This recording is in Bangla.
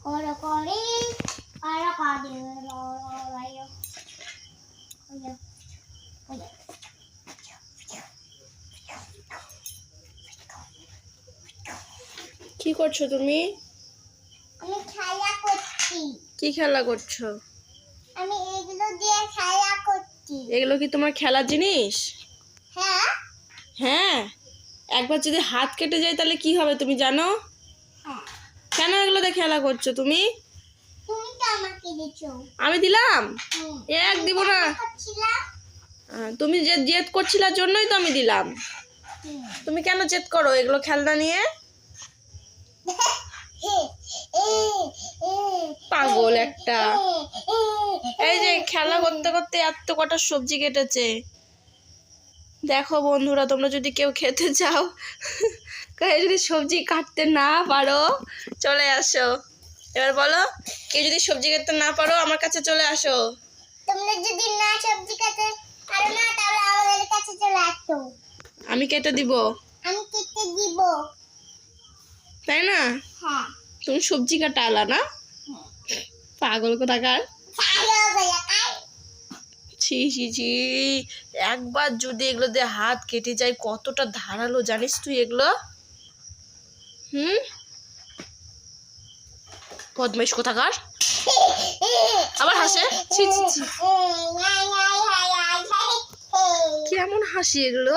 কি করছো তুমি? আমি খেলা করছি। কি খেলা করছো? আমি এগুলো দিয়ে খেলা করছি। এগুলো কি তোমার খেলার জিনিস? হ্যাঁ। হ্যাঁ, একবার যদি হাত কেটে যায় তাহলে কি হবে তুমি জানো? হ্যাঁ। কেন এগুলো দিয়ে খেলা করছো তুমি? তুমি তো আমাকে দিছো। আমি দিলাম? এক দিব না। করছিলাম। তুমি যে জেদ করছিলা জন্যই তো আমি দিলাম। তুমি কেন জেদ করো এগুলো খেলনা নিয়ে? পাগল একটা। এই যে খেলা করতে করতে এত কটা সবজি কেটেছে। দেখো বন্ধুরা, তোমরা যদি কেউ খেতে চাও, কেউ যদি সবজি কাটতে না পারো চলে আসো। এবার বলো, কেউ যদি সবজি কাটতে না পারো আমার কাছে চলে আসো। তোমরা যদি না সবজি কাটতে পারো না তাহলে আমাদের কাছে চলে আসো। আমি কেটে দিব। আমি কেটে দিব। তাই না? হ্যাঁ। তুমি সবজি কাটা আলা না? পাগল কোথাকার। ছি ছি ছি, একবার যদি এগুলো দিয়ে হাত কেটে যায় কতটা ধারালো জানিস তুই এগুলো? বদমাইশ কোথাকার। আবার হাসে। ছি ছি ছি, কেমন হাসি এগুলো?